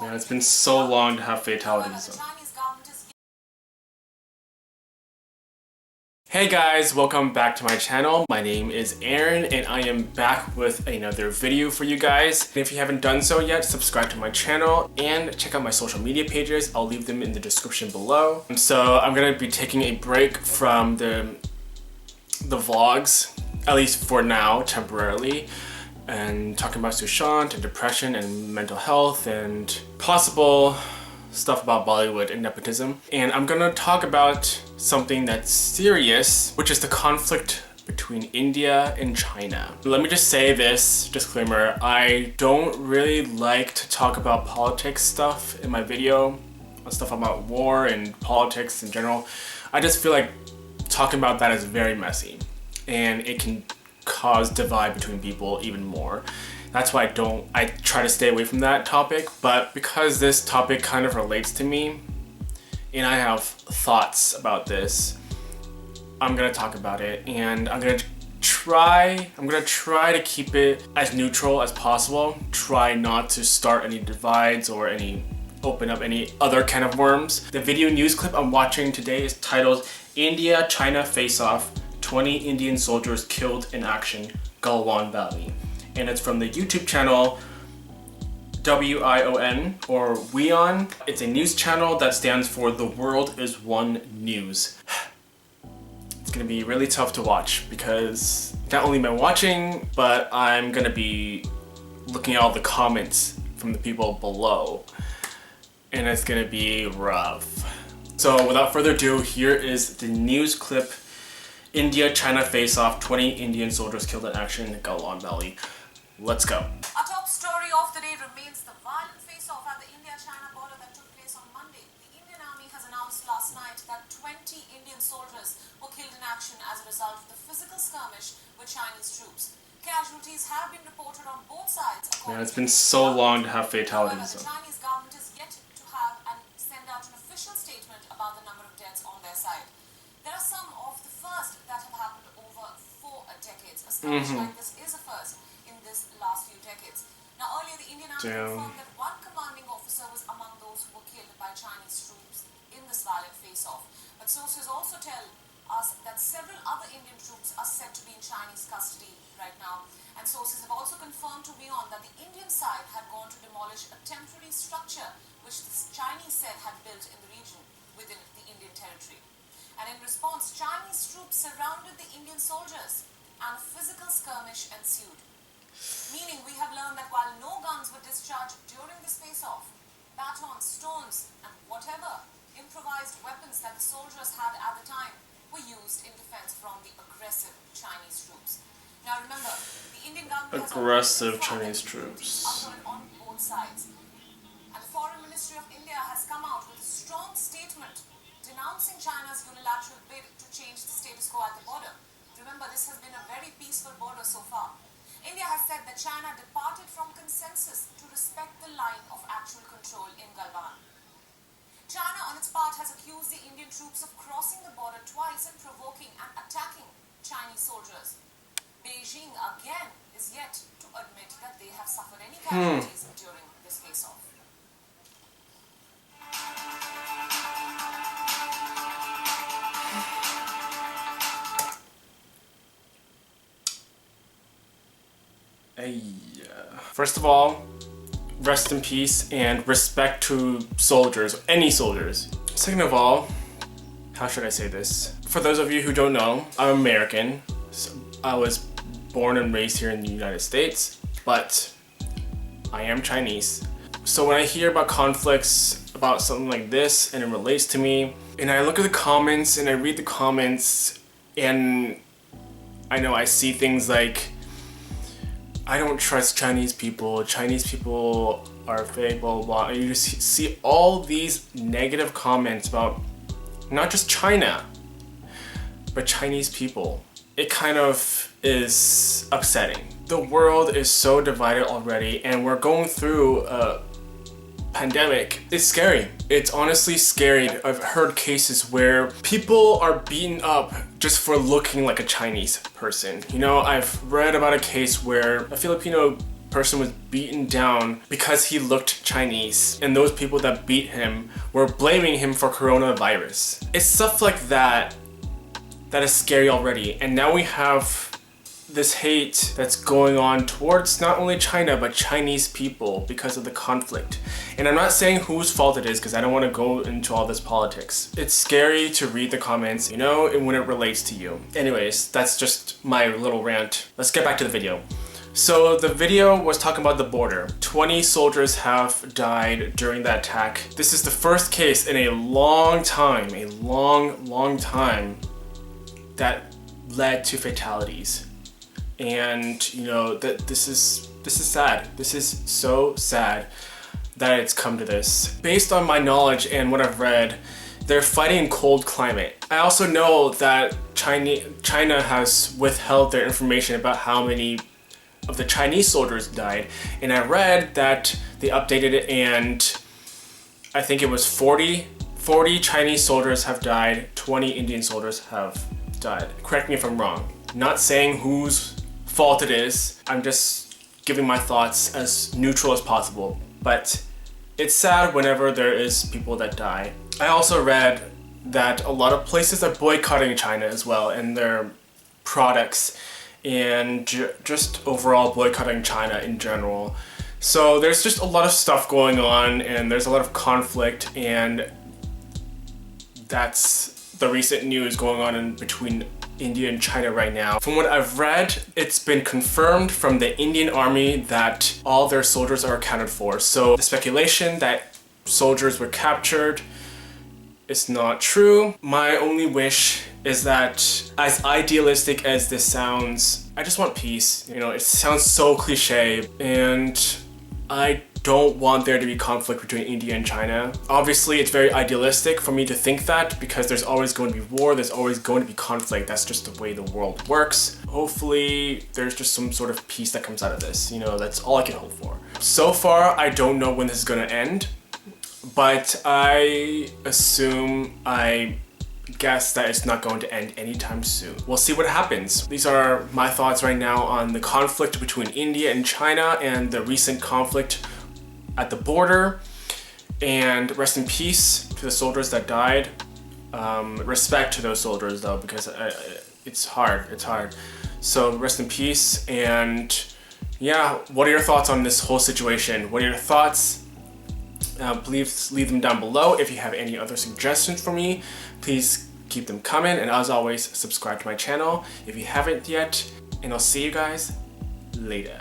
Man, it's been so long to have fatalities. Hey guys, welcome back to my channel. My name is Aaron and I am back with another video for you guys. And if you haven't done so yet, subscribe to my channel and check out my social media pages. I'll leave them in the description below. So I'm gonna be taking a break from the vlogs, at least for now, temporarily, and talking about Sushant and depression and mental health and possible stuff about Bollywood and nepotism. And I'm gonna talk about something that's serious, which is the conflict between India and China. Let me just say this disclaimer, I don't really like to talk about politics stuff in my video, stuff about war and politics in general. I just feel like talking about that is very messy and it can cause divide between people even more. That's why I try to stay away from that topic, but because this topic kind of relates to me and I have thoughts about this, I'm gonna talk about it and I'm gonna try to keep it as neutral as possible. Try not to start any divides or open up any other can of worms. The video news clip I'm watching today is titled India-China Face-Off, 20 Indian soldiers killed in action, Galwan Valley. And it's from the YouTube channel WION or WION. It's a news channel that stands for The World is One News. It's gonna be really tough to watch because not only am I watching, but I'm gonna be looking at all the comments from the people below. And it's gonna be rough. So without further ado, here is the news clip. India-China face-off, 20 Indian soldiers killed in action in Galwan Valley. Let's go. Our top story of the day remains the violent face-off at the India-China border that took place on Monday. The Indian Army has announced last night that 20 Indian soldiers were killed in action as a result of the physical skirmish with Chinese troops. Casualties have been reported on both sides. Man, it's been so long to have fatalities. However, the Chinese government is yet to have and send out an official statement about the number of deaths on their side. There are some of the first that have happened over 4 decades. A skirmish like this is a first in this last few decades. Now earlier the Indian Army confirmed that one commanding officer was among those who were killed by Chinese troops in this violent face-off. But sources also tell us that several other Indian troops are said to be in Chinese custody right now. And sources have also confirmed to WION that the Indian side had gone to demolish a temporary structure which the Chinese said had built in the region within the Indian territory. And in response, Chinese troops surrounded the Indian soldiers and a physical skirmish ensued. Meaning we have learned that while no guns were discharged during this face-off, batons, stones and whatever improvised weapons that the soldiers had at the time were used in defense from the aggressive Chinese troops. Now remember, the Indian government aggressive Chinese troops on both sides. And the Foreign Ministry of India has come out with a strong statement denouncing China's unilateral bid to change the status quo at the border. Remember, this has been a very peaceful border so far. India has said that China departed from consensus to respect the line of actual control in Galwan. China, on its part, has accused the Indian troops of crossing the border twice and provoking and attacking Chinese soldiers. Beijing, again, is yet to admit that they have suffered any casualties during this face-off. First of all, rest in peace and respect to soldiers, any soldiers. Second of all, how should I say this? For those of you who don't know, I'm American. So I was born and raised here in the United States, but I am Chinese. So when I hear about conflicts about something like this and it relates to me, and I look at the comments and I read the comments and I know I see things like, I don't trust Chinese people are fake, blah, blah, blah. And you just see all these negative comments about not just China, but Chinese people. It kind of is upsetting. The world is so divided already and we're going through a pandemic. It's scary. It's honestly scary. I've heard cases where people are beaten up just for looking like a Chinese person. You know, I've read about a case where a Filipino person was beaten down because he looked Chinese, and those people that beat him were blaming him for coronavirus. It's stuff like that that is scary already, and now we have this hate that's going on towards not only China but Chinese people because of the conflict. And I'm not saying whose fault it is because I don't want to go into all this politics. It's scary to read the comments, you know, and when it relates to you. Anyways, that's just my little rant. Let's get back to the video. So the video was talking about the border. 20 soldiers have died during that attack. This is the first case in a long time, a long time, that led to fatalities. And you know that this is sad. This is so sad that it's come to this. Based on my knowledge and what I've read, they're fighting in cold climate. I also know that China has withheld their information about how many of the Chinese soldiers died, and I read that they updated it, and I think it was 40 Chinese soldiers have died, 20 Indian soldiers have died. Correct me if I'm wrong. Not saying whose fault it is. I'm just giving my thoughts as neutral as possible. But it's sad whenever there is people that die. I also read that a lot of places are boycotting China as well and their products, and just overall boycotting China in general. So there's just a lot of stuff going on, and there's a lot of conflict, and that's the recent news going on in between India and China right now. From what I've read, it's been confirmed from the Indian army that all their soldiers are accounted for. So the speculation that soldiers were captured is not true. My only wish is that, as idealistic as this sounds, I just want peace. You know, it sounds so cliche, and I don't want there to be conflict between India and China. Obviously, it's very idealistic for me to think that because there's always going to be war, there's always going to be conflict. That's just the way the world works. Hopefully, there's just some sort of peace that comes out of this. You know, that's all I can hope for. So far, I don't know when this is gonna end, but I guess that it's not going to end anytime soon. We'll see what happens. These are my thoughts right now on the conflict between India and China and the recent conflict at the border. And rest in peace to the soldiers that died. Respect to those soldiers though, because it's hard. So rest in peace. And yeah, what are your thoughts on this whole situation? What are your thoughts? Please leave them down below. If you have any other suggestions for me, please keep them coming. And as always, subscribe to my channel if you haven't yet. And I'll see you guys later.